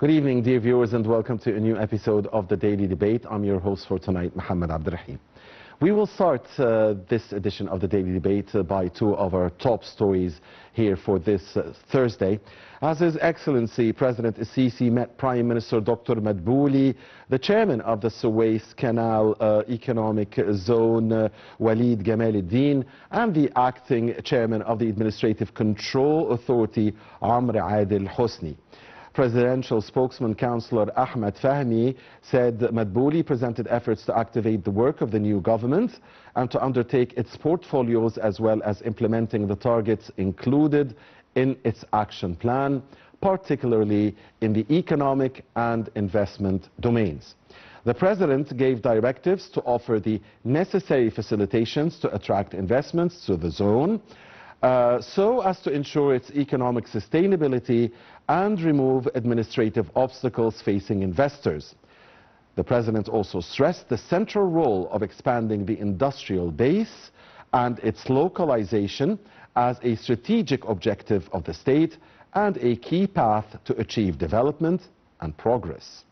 Good evening, dear viewers, and welcome to a new episode of the Daily Debate. I'm your host for tonight, Mohammed Abdurrahim. We will start this edition of the Daily Debate by two of our top stories here for this Thursday. As His Excellency President Sisi met Prime Minister Dr. Madbouli, the chairman of the Suez Canal Economic Zone, Walid Gamal-Eddin, and the acting chairman of the Administrative Control Authority, Amr Adil Hosni. Presidential spokesman Councillor Ahmed Fahmi said Madbouli presented efforts to activate the work of the new government and to undertake its portfolios as well as implementing the targets included in its action plan, particularly in the economic and investment domains. The President gave directives to offer the necessary facilitations to attract investments to the zone, so as to ensure its economic sustainability and remove administrative obstacles facing investors. The President also stressed the central role of expanding the industrial base and its localization as a strategic objective of the state and a key path to achieve development and progress.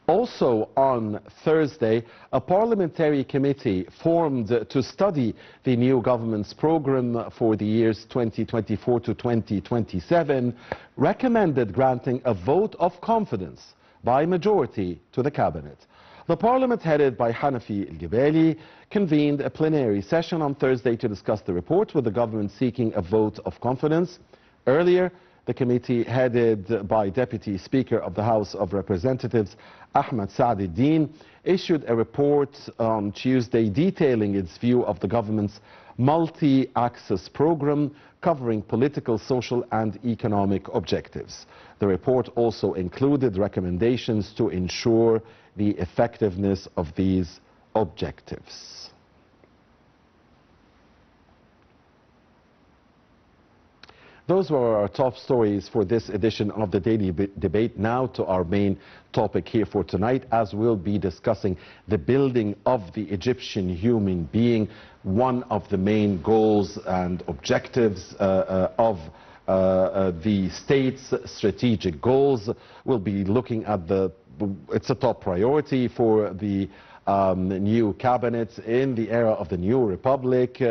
Also on Thursday, a parliamentary committee formed to study the new government's program for the years 2024 to 2027 recommended granting a vote of confidence by majority to the cabinet. The parliament, headed by Hanafi El-Gibali, convened a plenary session on Thursday to discuss the report, with the government seeking a vote of confidence. Earlier, the committee, headed by Deputy Speaker of the House of Representatives Ahmed Saad-Eddin, issued a report on Tuesday detailing its view of the government's multi-axis program covering political, social and economic objectives. The report also included recommendations to ensure the effectiveness of these objectives. Those were our top stories for this edition of the Daily Debate. Now to our main topic here for tonight, as we'll be discussing the building of the Egyptian human being, one of the main goals and objectives of the state's strategic goals. We'll be looking at it's a top priority for the new cabinet in the era of the new republic.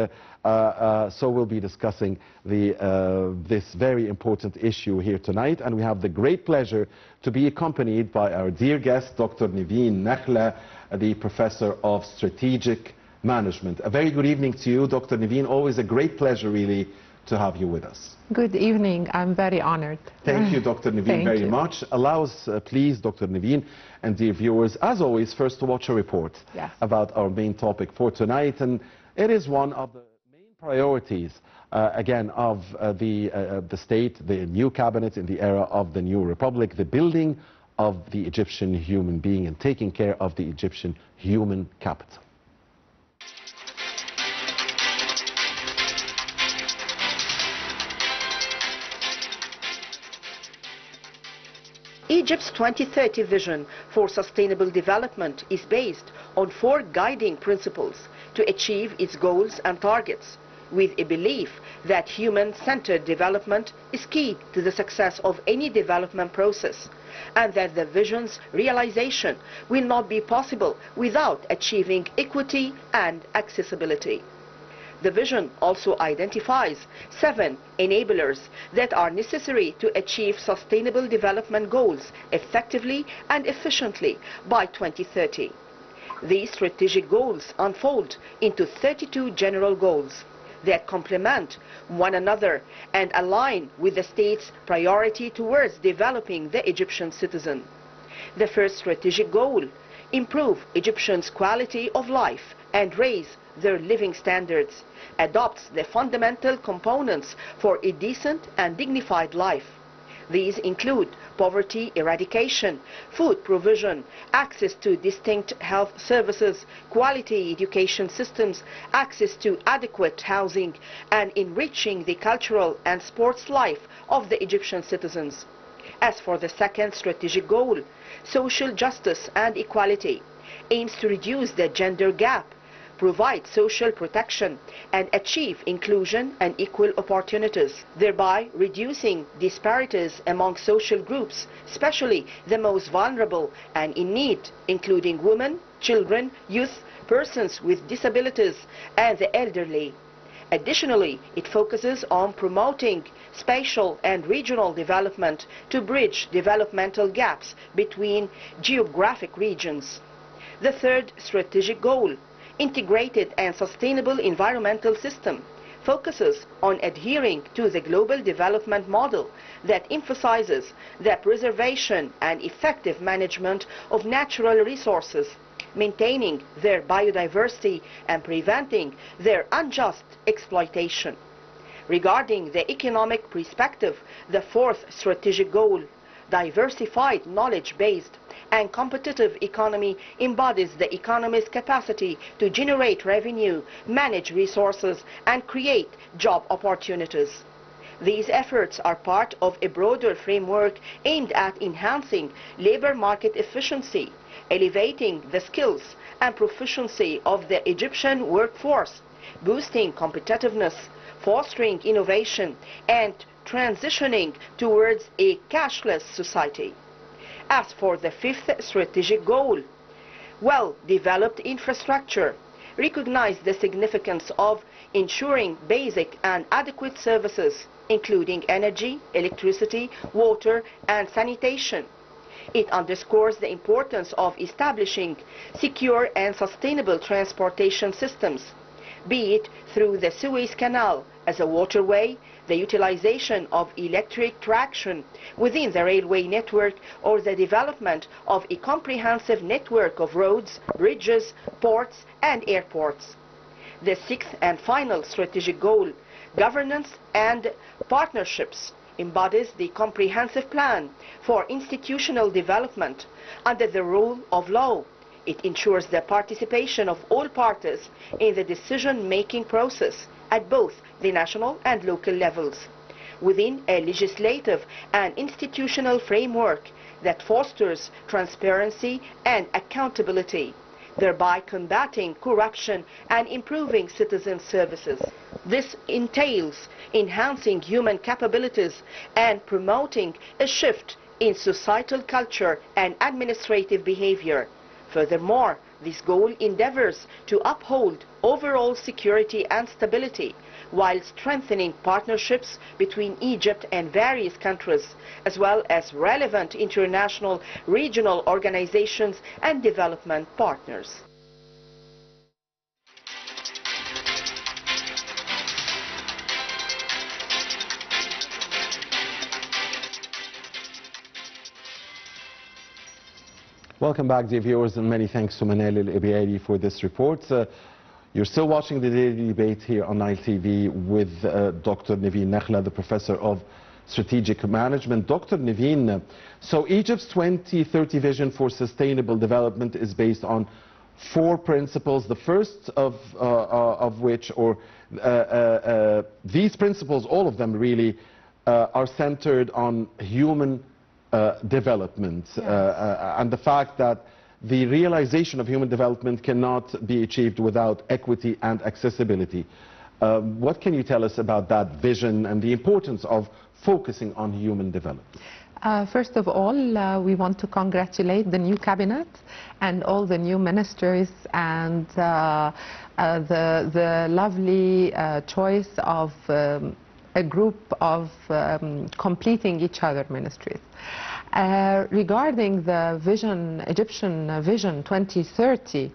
So we'll be discussing this very important issue here tonight, and we have the great pleasure to be accompanied by our dear guest, Dr. Neveen Nakhla, the Professor of Strategic Management. A very good evening to you, Dr. Neveen. Always a great pleasure, really, to have you with us. Good evening. I'm very honored. Thank you, Dr. Neveen, very much. Allow us, please, Dr. Neveen, and dear viewers, as always, first to watch a report about our main topic for tonight. And it is one of the main priorities, again, of the state, the new cabinet in the era of the new republic, the building of the Egyptian human being and taking care of the Egyptian human capital. Egypt's 2030 vision for sustainable development is based on 4 guiding principles to achieve its goals and targets, with a belief that human-centered development is key to the success of any development process, and that the vision's realization will not be possible without achieving equity and accessibility. The vision also identifies 7 enablers that are necessary to achieve sustainable development goals effectively and efficiently by 2030. These strategic goals unfold into 32 general goals that complement one another and align with the state's priority towards developing the Egyptian citizen. The first strategic goal: improve Egyptians' quality of life and raise their living standards, adopts the fundamental components for a decent and dignified life. These include poverty eradication, food provision, access to distinct health services, quality education systems, access to adequate housing, and enriching the cultural and sports life of the Egyptian citizens. As for the second strategic goal, social justice and equality, aims to reduce the gender gap, provide social protection and achieve inclusion and equal opportunities, thereby reducing disparities among social groups, especially the most vulnerable and in need, including women, children, youth, persons with disabilities, and the elderly. Additionally, it focuses on promoting spatial and regional development to bridge developmental gaps between geographic regions. The third strategic goal, integrated and sustainable environmental system, focuses on adhering to the global development model that emphasizes the preservation and effective management of natural resources, maintaining their biodiversity and preventing their unjust exploitation. Regarding the economic perspective, the fourth strategic goal, diversified, knowledge-based and competitive economy, embodies the economy's capacity to generate revenue, manage resources, and create job opportunities. These efforts are part of a broader framework aimed at enhancing labor market efficiency, elevating the skills and proficiency of the Egyptian workforce, boosting competitiveness, fostering innovation, and transitioning towards a cashless society. As for the fifth strategic goal, well-developed infrastructure, recognize the significance of ensuring basic and adequate services, including energy, electricity, water, and sanitation. It underscores the importance of establishing secure and sustainable transportation systems, be it through the Suez Canal as a waterway, the utilization of electric traction within the railway network, or the development of a comprehensive network of roads, bridges, ports, and airports. The sixth and final strategic goal, governance and partnerships, embodies the comprehensive plan for institutional development under the rule of law. It ensures the participation of all parties in the decision-making process at both the national and local levels, within a legislative and institutional framework that fosters transparency and accountability, thereby combating corruption and improving citizen services. This entails enhancing human capabilities and promoting a shift in societal culture and administrative behavior. Furthermore, this goal endeavors to uphold overall security and stability while strengthening partnerships between Egypt and various countries, as well as relevant international, regional organizations and development partners. Welcome back, dear viewers, and many thanks to Manal El-Ebiadi for this report. You're still watching the daily debate here on Nile TV with Dr. Neveen Nakhla, the Professor of Strategic Management. Dr. Neveen, so Egypt's 2030 vision for sustainable development is based on 4 principles, the first of which, or these principles, all of them really, are centered on human development, yes. And the fact that the realization of human development cannot be achieved without equity and accessibility. What can you tell us about that vision and the importance of focusing on human development? First of all, we want to congratulate the new cabinet and all the new ministers and the lovely choice of a group of completing each other ministries. Regarding the vision, Egyptian Vision 2030,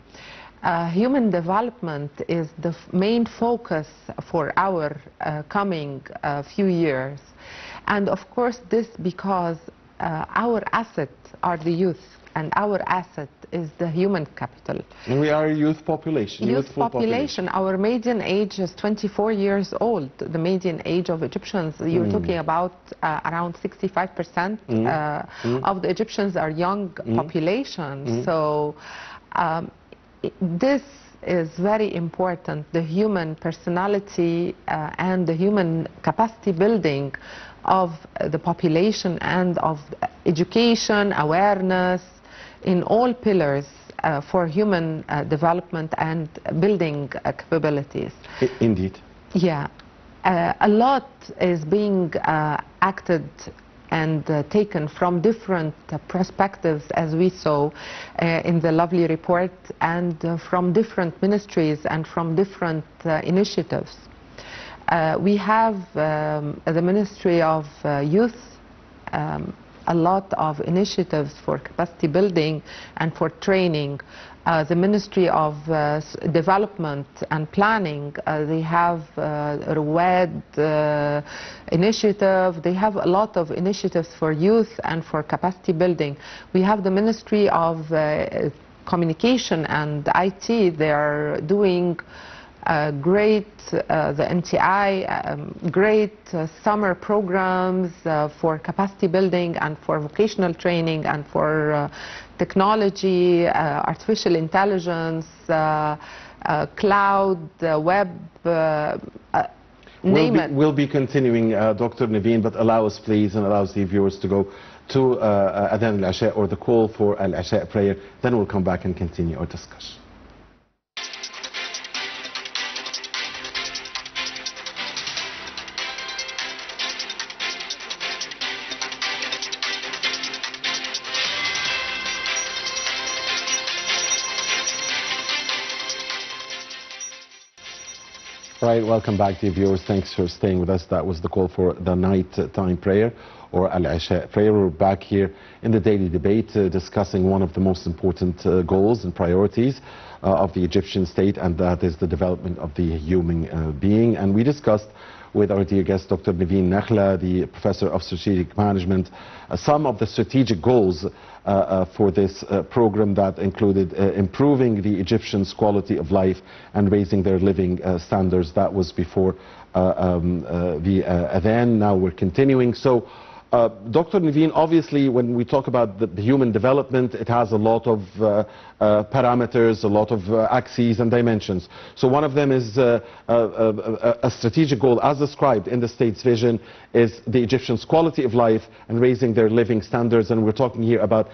human development is the main focus for our coming few years. And of course this because our asset are the youth, and our asset is the human capital. And we are a youth population. Youth population. Our median age is 24 years old. The median age of Egyptians, you're talking about around 65% of the Egyptians are young population. So this is very important, the human personality and the human capacity building of the population and of education, awareness, in all pillars for human development and building capabilities. Indeed. Yeah. A lot is being acted and taken from different perspectives, as we saw in the lovely report, and from different ministries and from different initiatives. We have the Ministry of Youth, a lot of initiatives for capacity building and for training. The Ministry of Development and Planning, they have RWED initiative. They have a lot of initiatives for youth and for capacity building. We have the Ministry of Communication and IT. They are doing great, the NTI, great summer programs for capacity building and for vocational training and for technology, artificial intelligence, cloud, web, name it. We'll be continuing, Dr. Neveen, but allow us, please, and allow the viewers to go to Adhan al-Isha, or the call for al-Isha prayer. Then we'll come back and continue our discussion. Right, welcome back, dear viewers. Thanks for staying with us. That was the call for the night-time prayer, or al-Isha prayer. We're back here in the daily debate discussing one of the most important goals and priorities of the Egyptian state, and that is the development of the human being. And we discussed with our dear guest, Dr. Neveen Nakhla, the Professor of Strategic Management, some of the strategic goals for this program that included improving the Egyptians' quality of life and raising their living standards. That was before the Adhan. Now we're continuing. So, Dr. Neveen, obviously when we talk about the human development, it has a lot of parameters, a lot of axes and dimensions. So one of them is a strategic goal, as described in the state's vision, is the Egyptians' quality of life and raising their living standards. And we're talking here about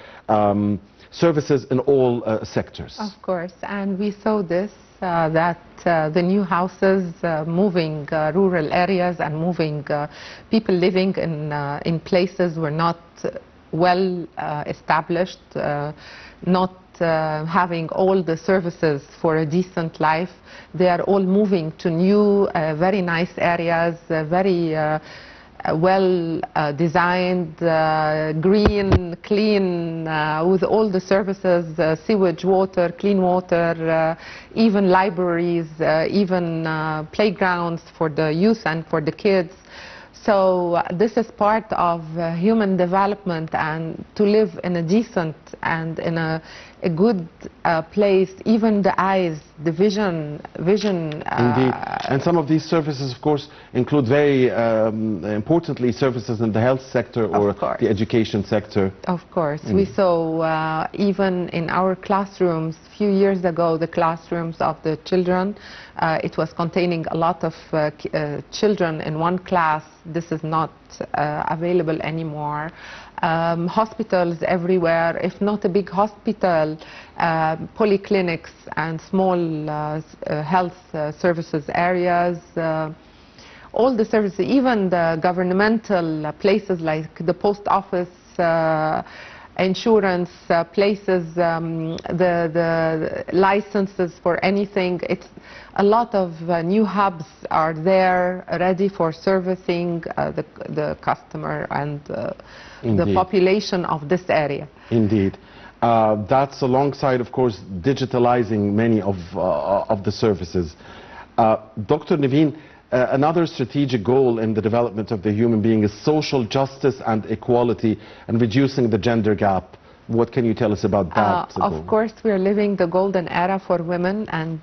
services in all sectors. Of course, and we saw this, that the new houses, moving rural areas and moving people living in places were not well established, not having all the services for a decent life. They are all moving to new, very nice areas, very well designed, green, clean, with all the services, sewage, water, clean water, even libraries, even playgrounds for the youth and for the kids. So this is part of human development, and to live in a decent and in a good place, even the eyes, the vision. Indeed. And some of these services, of course, include very importantly services in the health sector or the education sector. Of course. We saw even in our classrooms, a few years ago, the classrooms of the children, it was containing a lot of children in one class. This is not available anymore. Hospitals everywhere, if not a big hospital, polyclinics and small health services areas, all the services, even the governmental places like the post office, insurance places, the licenses for anything. It's a lot of new hubs are there ready for servicing the customer and the population of this area. Indeed. That's alongside, of course, digitalizing many of the services. Dr. Neveen, another strategic goal in the development of the human being is social justice and equality and reducing the gender gap. What can you tell us about that? Of course, we're living the golden era for women and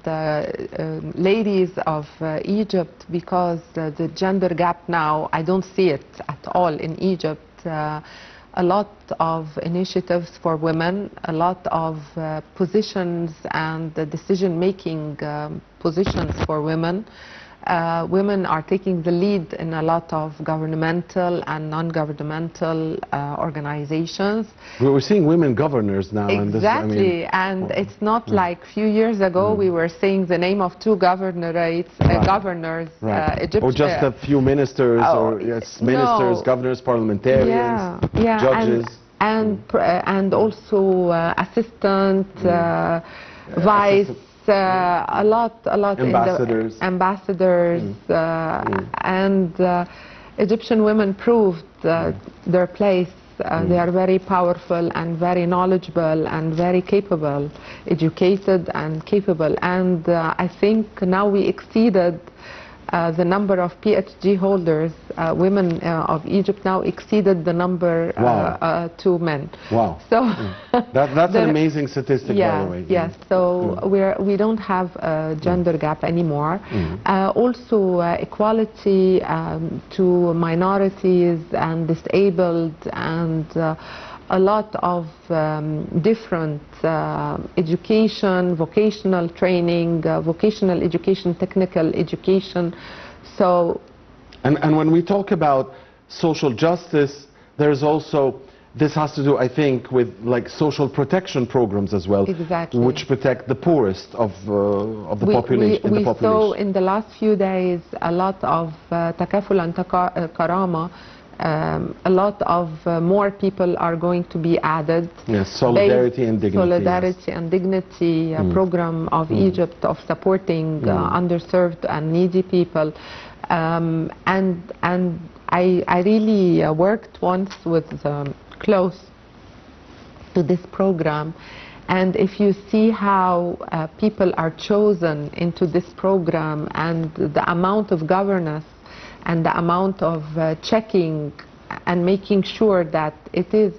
ladies of Egypt, because the gender gap now, I don't see it at all in Egypt. A lot of initiatives for women, a lot of positions and decision-making positions for women. Women are taking the lead in a lot of governmental and non-governmental organizations. We're seeing women governors now. Exactly, and it's not like a few years ago we were saying the name of two governorates, governors, or just a few ministers, or ministers, governors, parliamentarians, judges. And also assistant, vice, a lot ambassadors, and Egyptian women proved their place. They are very powerful and very knowledgeable and very capable, educated and capable. And I think now we exceeded the number of PhD holders. Women of Egypt now exceeded the number to men. Wow. So that's an amazing statistic, by the way. Yes. So we don't have a gender gap anymore. Also equality to minorities and disabled, and a lot of different education, vocational training, vocational education, technical education. So, and when we talk about social justice, there's also, this has to do, I think, with like social protection programs as well, exactly, which protect the poorest of the population. We saw in the last few days a lot of takaful and karama. A lot of more people are going to be added. Yes, solidarity and dignity. Solidarity and dignity program of Egypt of supporting underserved and needy people. And I really worked once with close to this program. And if you see how people are chosen into this program and the amount of governance and the amount of checking and making sure that it is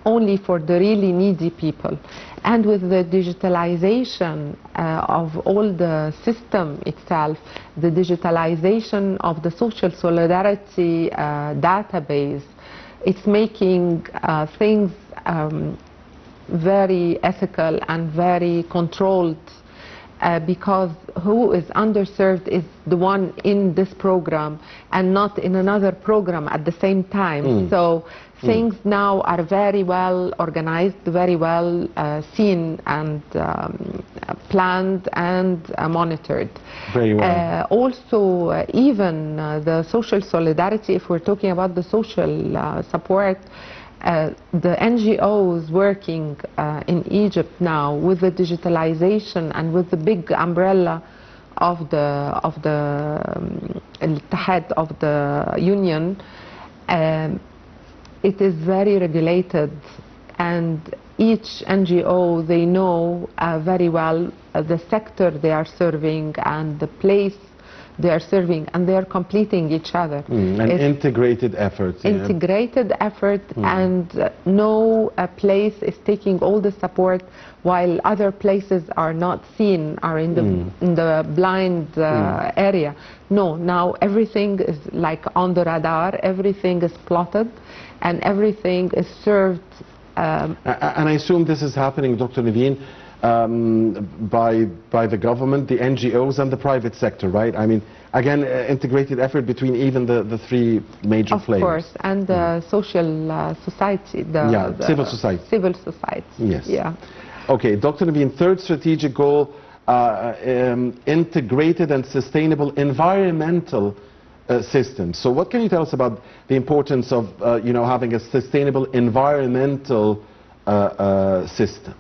only for the really needy people. And with the digitalization of all the system itself, the digitalization of the social solidarity database, it's making things very ethical and very controlled. Because who is underserved is the one in this program and not in another program at the same time. So things now are very well organized, very well seen and planned and monitored. Very well. Also, even the social solidarity, if we're talking about the social support, the NGOs working in Egypt now with the digitalization and with the big umbrella of the head of the union, it is very regulated, and each NGO, they know very well the sector they are serving and the place they are serving, and they are completing each other. An integrated effort. Integrated effort, and no place is taking all the support while other places are not seen, are in the blind area. No, now everything is like on the radar, everything is plotted, and everything is served. And I assume this is happening, Dr. Neveen, by the government, the NGOs and the private sector, right? I mean, again, integrated effort between even the three major players. Of course, and the social society. The civil society. Civil society. Yes. Yeah. Okay, Dr. Neveen, third strategic goal, integrated and sustainable environmental systems. So what can you tell us about the importance of, having a sustainable environmental system?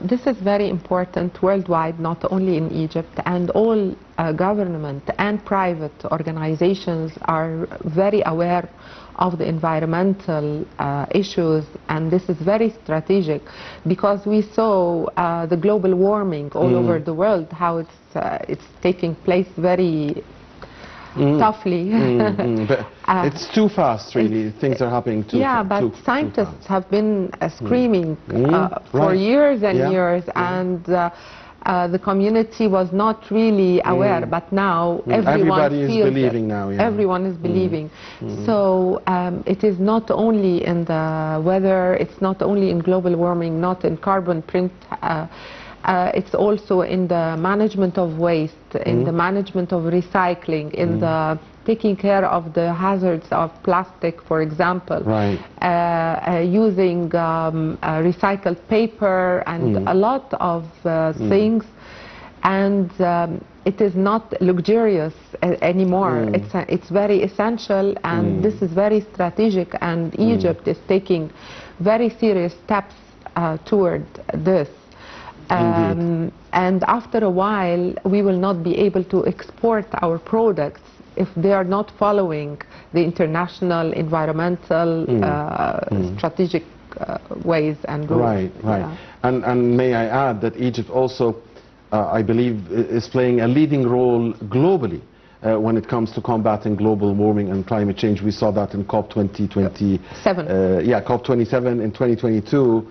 This is very important worldwide, not only in Egypt, and all government and private organizations are very aware of the environmental issues, and this is very strategic because we saw the global warming all over the world, how it's taking place very toughly. But it's too fast, really. Things are happening too fast. Yeah, but scientists have been screaming for years and years, and the community was not really aware, but now everyone is believing now. Yeah. Everyone is believing. So it is not only in the weather, it's not only in global warming, not in carbon print, It's also in the management of waste, in the management of recycling, in the taking care of the hazards of plastic, for example, using recycled paper and a lot of things. And it is not luxurious anymore. It's very essential, and this is very strategic, and Egypt is taking very serious steps toward this. And after a while, we will not be able to export our products if they are not following the international environmental strategic ways and rules. Right. Yeah. And may I add that Egypt also, I believe, is playing a leading role globally when it comes to combating global warming and climate change. We saw that in COP 2027. COP 27 in 2022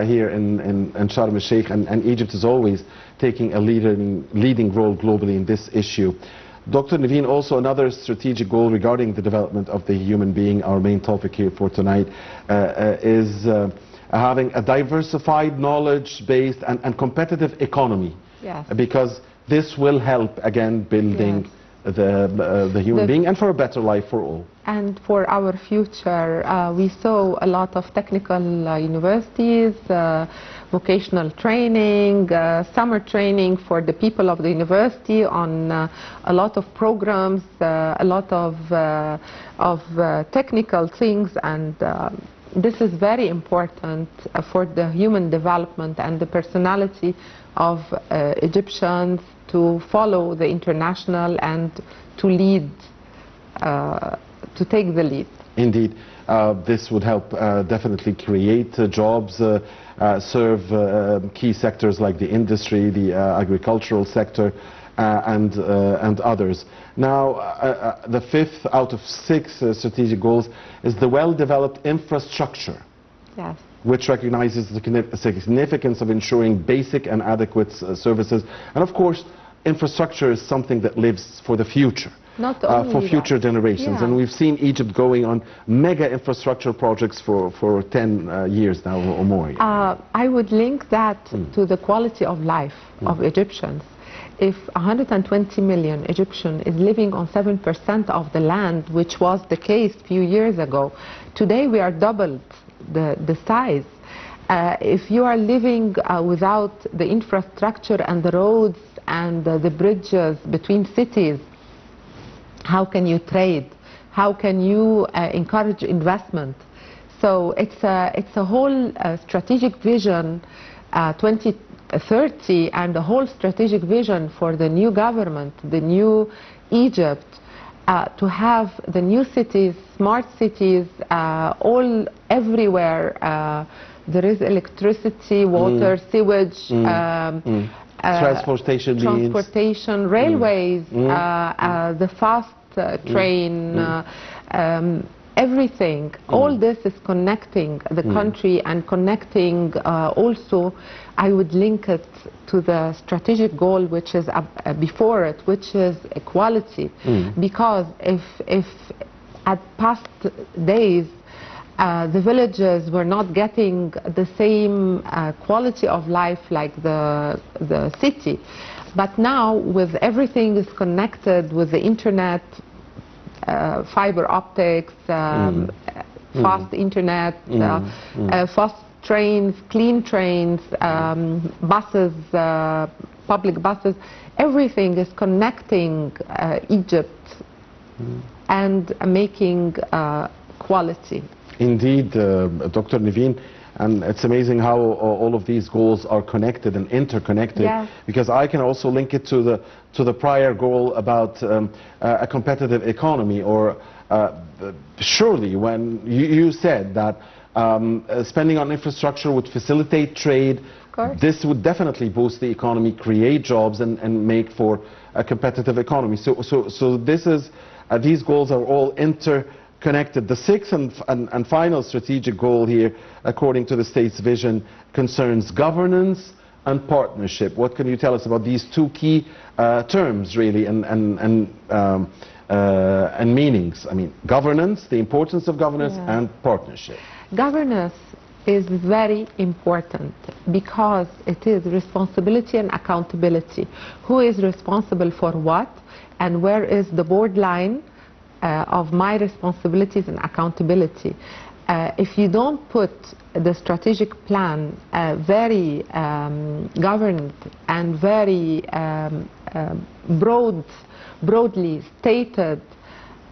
here in Sharm el-Sheikh, and Egypt is always taking a leading role globally in this issue. Dr. Neveen, also another strategic goal regarding the development of the human being, our main topic here for tonight, is having a diversified, knowledge-based and competitive economy. Yes. Because this will help, again, building the human being and for a better life for all. And for our future, we saw a lot of technical universities, vocational training, summer training for the people of the university on a lot of programs, a lot of technical things, and this is very important for the human development and the personality of Egyptians to follow the international and to lead, to take the lead. Indeed. This would help definitely create jobs, serve key sectors like the industry, the agricultural sector, and others. Now, the fifth out of 6 strategic goals is the well-developed infrastructure. Yes. Which recognizes the significance of ensuring basic and adequate services. And of course, infrastructure is something that lives for the future. Not only for future generations. Yeah. And we've seen Egypt going on mega infrastructure projects for 10 years now or more. I would link that to the quality of life of Egyptians. If 120 million Egyptians is living on 7% of the land, which was the case a few years ago, today we are doubled the size. If you are living without the infrastructure and the roads and the bridges between cities, how can you trade? How can you encourage investment? So it's a whole strategic vision 2030, and the whole strategic vision for the new government, the new Egypt, to have the new cities, smart cities, everywhere. There is electricity, water, sewage, transportation, railways, the fast train, everything. All this is connecting the country and connecting also, I would link it to the strategic goal which is before it, which is equality. Because if at past days the villages were not getting the same quality of life like the city, but now with everything is connected with the internet, fiber optics, fast internet, fast trains, clean trains, buses, public buses, everything is connecting Egypt and making quality. Indeed, Dr. Neveen, and it's amazing how all of these goals are connected and interconnected. Yes. Because I can also link it to the prior goal about a competitive economy. Or surely, when you said that spending on infrastructure would facilitate trade, this would definitely boost the economy, create jobs, and make for a competitive economy. So this is these goals are all interconnected. The sixth and final strategic goal here, according to the state's vision, concerns governance and partnership. What can you tell us about these two key terms, really, and meanings? I mean, governance, the importance of governance, and partnership. Governance is very important because it is responsibility and accountability. Who is responsible for what, and where is the borderline of my responsibilities and accountability? If you don't put the strategic plan very governed and very broadly stated,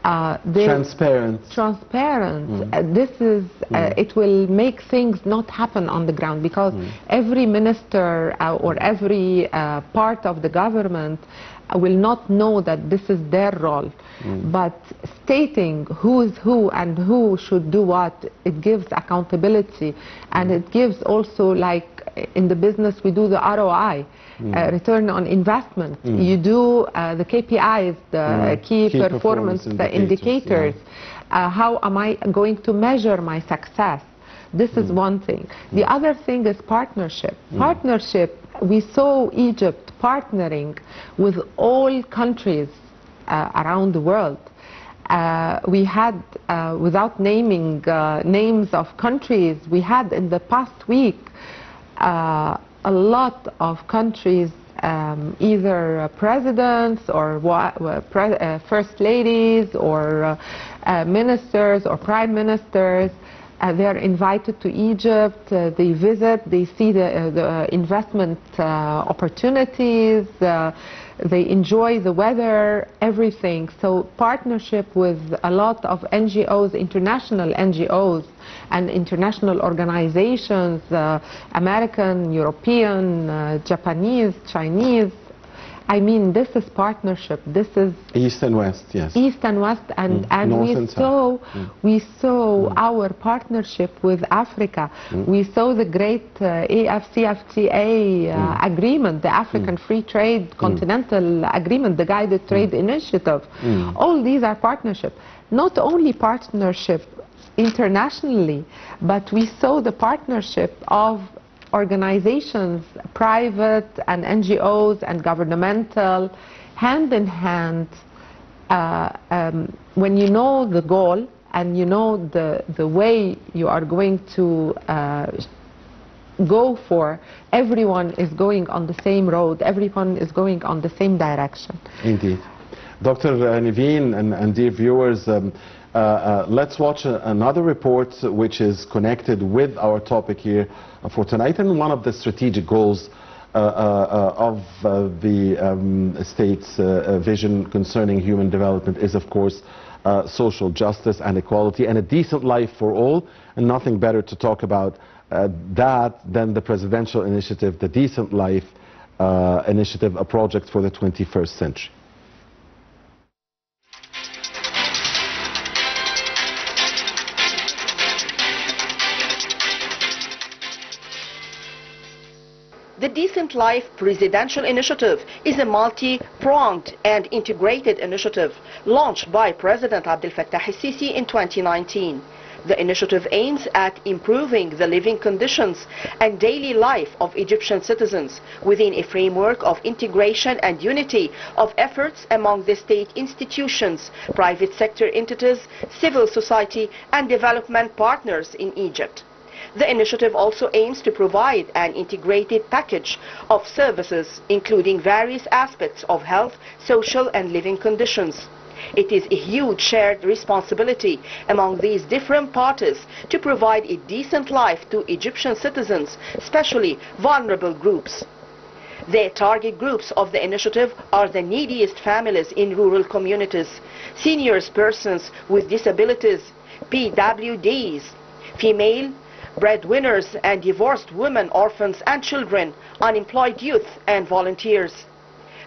transparent. This is it will make things not happen on the ground, because every minister or every part of the government will not know that this is their role. But stating who is who and who should do what, it gives accountability, and it gives also, like in the business we do the ROI, return on investment. You do the KPIs, the key performance indicators. How am I going to measure my success? This is one thing. The other thing is partnership. Partnership, we saw Egypt partnering with all countries around the world. We had, without naming names of countries, we had in the past week a lot of countries, either presidents or first ladies or ministers or prime ministers. They are invited to Egypt, they visit, they see the investment opportunities, they enjoy the weather, everything. So partnership with a lot of NGOs, international NGOs and international organizations, American, European, Japanese, Chinese. I mean, this is partnership. This is East and West, yes. East and West, and we saw our partnership with Africa. We saw the great AFCFTA agreement, the African Free Trade Continental Agreement, the Guided Trade Initiative. All these are partnership. Not only partnership internationally, but we saw the partnership of organizations, private and NGOs and governmental, hand in hand. When you know the goal and you know the way you are going to go for, everyone is going on the same road, everyone is going on the same direction. Indeed. Dr. Neveen and dear viewers, let's watch another report which is connected with our topic here for tonight, and one of the strategic goals of the state's vision concerning human development is, of course, social justice and equality and a decent life for all, and nothing better to talk about that than the presidential initiative, the Decent Life Initiative, a project for the 21st century. The Decent Life Presidential Initiative is a multi-pronged and integrated initiative launched by President Abdel Fattah el-Sisi in 2019. The initiative aims at improving the living conditions and daily life of Egyptian citizens within a framework of integration and unity of efforts among the state institutions, private sector entities, civil society and development partners in Egypt. The initiative also aims to provide an integrated package of services, including various aspects of health, social and living conditions. It is a huge shared responsibility among these different parties to provide a decent life to Egyptian citizens, especially vulnerable groups. The target groups of the initiative are the neediest families in rural communities, seniors, persons with disabilities, PWDs, female breadwinners and divorced women, orphans and children, unemployed youth and volunteers.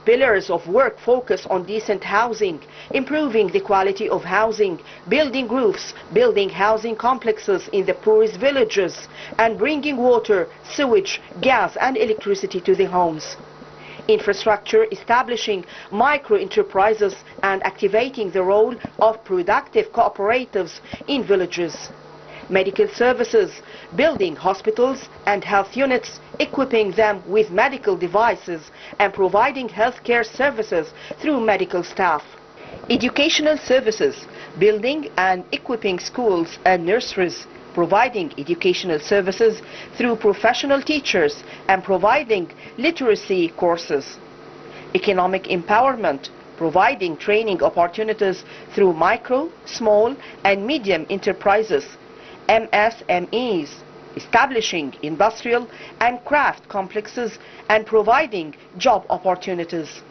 Pillars of work focus on decent housing, improving the quality of housing, building roofs, building housing complexes in the poorest villages, and bringing water, sewage, gas and electricity to the homes. Infrastructure, establishing micro-enterprises and activating the role of productive cooperatives in villages. Medical services, building hospitals and health units, equipping them with medical devices and providing healthcare services through medical staff. Educational services, building and equipping schools and nurseries, providing educational services through professional teachers and providing literacy courses. Economic empowerment, providing training opportunities through micro, small and medium enterprises, MSMEs, establishing industrial and craft complexes and providing job opportunities.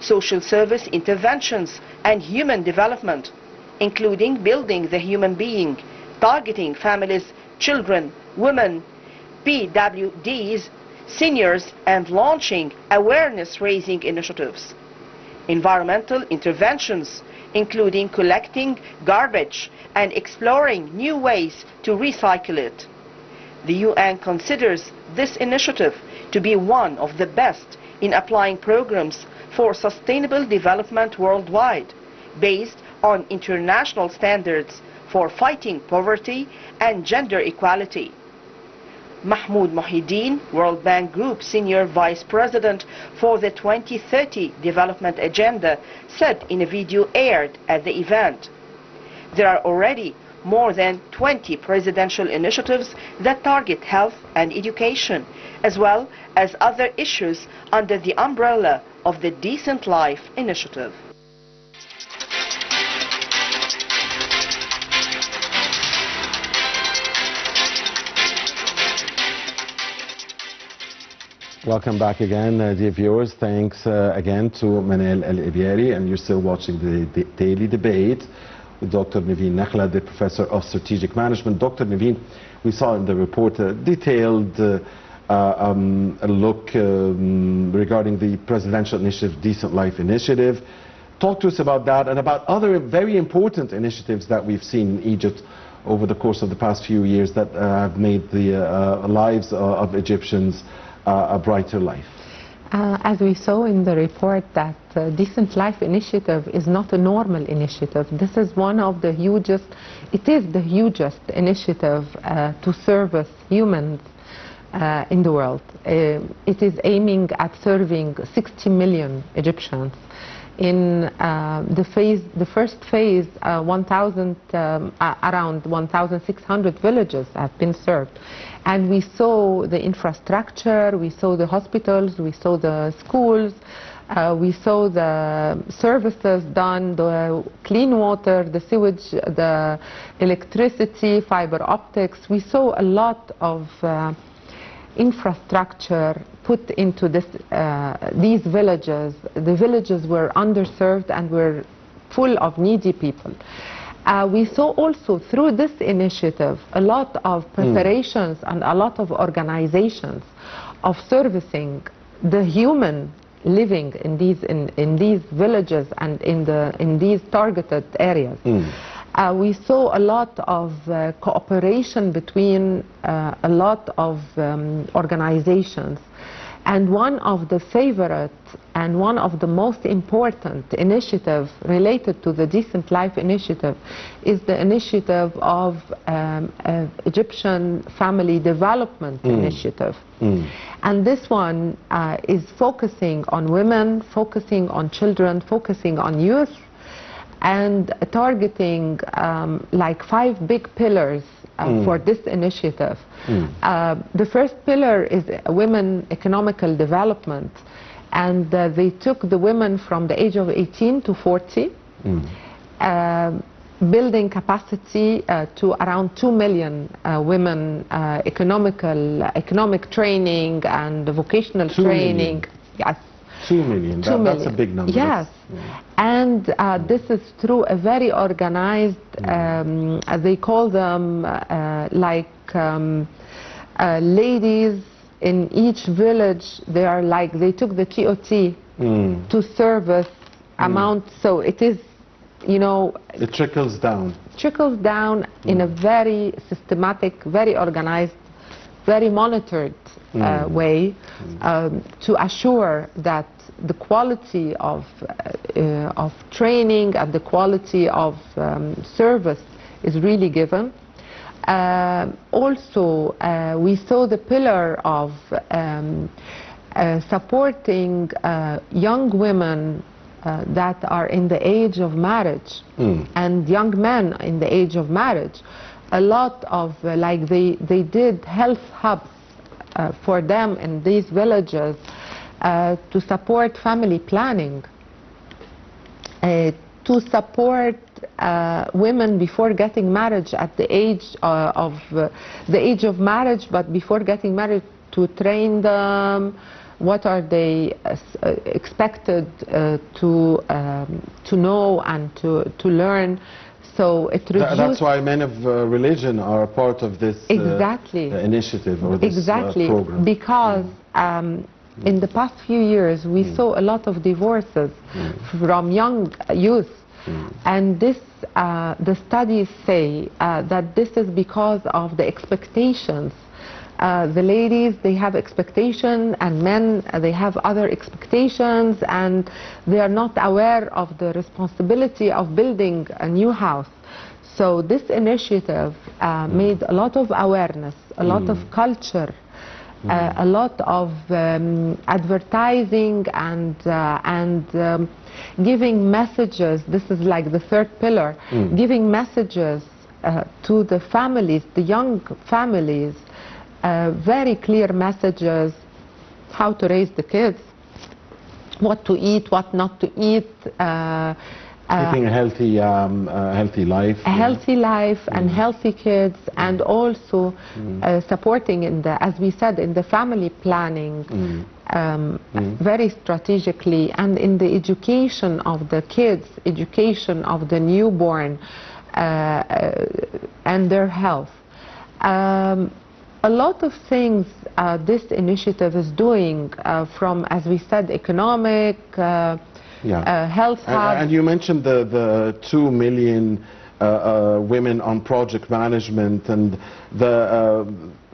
Social service interventions and human development, including building the human being, targeting families, children, women, PWDs, seniors, and launching awareness-raising initiatives. Environmental interventions, including collecting garbage and exploring new ways to recycle it. The UN considers this initiative to be one of the best in applying programs for sustainable development worldwide, based on international standards for fighting poverty and gender equality. Mahmoud Mohideen, World Bank Group Senior Vice President for the 2030 Development Agenda, said in a video aired at the event, "There are already more than 20 presidential initiatives that target health and education, as well as other issues under the umbrella of the Decent Life Initiative." Welcome back again, dear viewers. Thanks again to Manal Al-Ibyari, and you're still watching the Daily Debate with Dr. Neveen Nakhla, the Professor of Strategic Management. Dr. Neveen, we saw in the report a detailed a look regarding the presidential initiative, Decent Life Initiative. Talk to us about that and about other very important initiatives that we've seen in Egypt over the course of the past few years that have made the lives of Egyptians a brighter life. As we saw in the report, that Decent Life Initiative is not a normal initiative. This is one of the hugest, it is the hugest initiative to service humans in the world. It is aiming at serving 60 million Egyptians. In the first phase, around 1,600 villages have been served. And we saw the infrastructure, we saw the hospitals, we saw the schools, we saw the services done, the clean water, the sewage, the electricity, fiber optics. We saw a lot of infrastructure put into these villages. The villages were underserved and were full of needy people. We saw also through this initiative a lot of preparations and a lot of organizations of servicing the human living in these villages and in these targeted areas. We saw a lot of cooperation between a lot of organizations. And one of the favorite and one of the most important initiatives related to the Decent Life Initiative is the initiative of Egyptian Family Development Initiative. And this one is focusing on women, focusing on children, focusing on youth, and targeting like 5 big pillars for this initiative. The first pillar is women economical development, and they took the women from the age of 18 to 40, building capacity to around 2 million women, economic training and vocational training. Yes. 2 million, that's a big number. Yes, and this is through a very organized, they call them ladies in each village. They are like, they took the TOT to service amount, so it is, you know, it trickles down. Trickles down in a very systematic, very organized, very monitored way to assure that the quality of training and the quality of service is really given. Also, we saw the pillar of supporting young women that are in the age of marriage and young men in the age of marriage a lot of, like they did health hubs for them in these villages to support family planning, to support women before getting married at the age of marriage, but before getting married, to train them what are they expected to know and to learn. So it reduced. That's why men of religion are part of this initiative or this program. Because in the past few years we saw a lot of divorces from young youth, and this the studies say that this is because of the expectations. The ladies, they have expectations, and men, they have other expectations, and they are not aware of the responsibility of building a new house. So this initiative made a lot of awareness, a lot of culture, a lot of advertising and giving messages. This is like the third pillar, giving messages to the families, the young families, very clear messages, how to raise the kids, what to eat, what not to eat. Keeping a healthy life. A healthy life and healthy kids, and also supporting in the, as we said, in the family planning, very strategically, and in the education of the kids, education of the newborn, and their health. A lot of things this initiative is doing, from, as we said, economic, health hub. And you mentioned the 2 million women on project management, and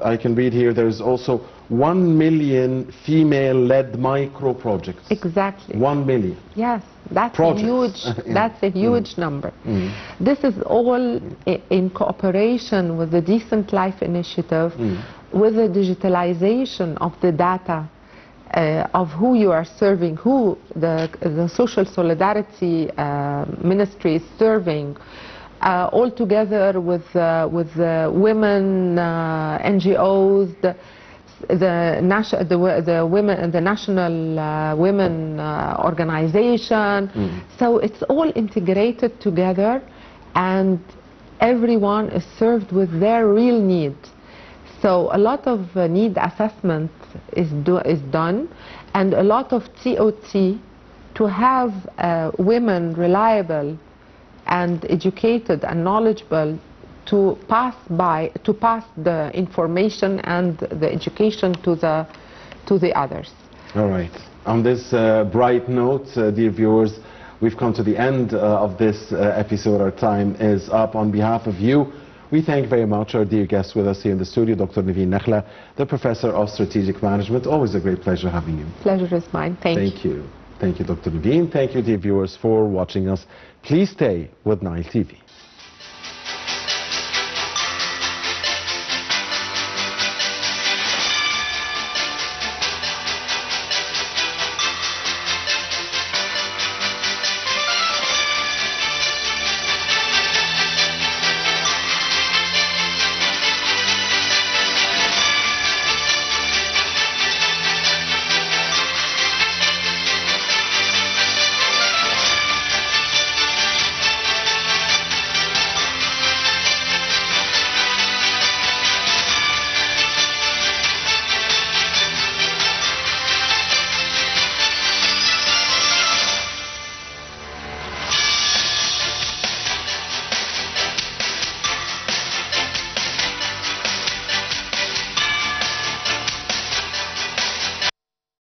I can read here there's also 1 million female-led micro projects. Exactly. 1 million. Yes, that's a huge. That's a huge number. This is all in cooperation with the Decent Life Initiative, with the digitalization of the data of who you are serving, who the Social Solidarity Ministry is serving, all together with the women NGOs, the National Women Organization. So it's all integrated together, and everyone is served with their real need. So a lot of need assessment is done, and a lot of TOT to have women reliable and educated and knowledgeable to pass the information and the education to the others. All right. On this bright note, dear viewers, we've come to the end of this episode. Our time is up. On behalf of you, we thank very much our dear guest with us here in the studio, Dr. Neveen Nakhla, the Professor of Strategic Management. Always a great pleasure having you. Pleasure is mine. Thank you. Thank you, Dr. Neveen. Thank you, dear viewers, for watching us. Please stay with Nile TV.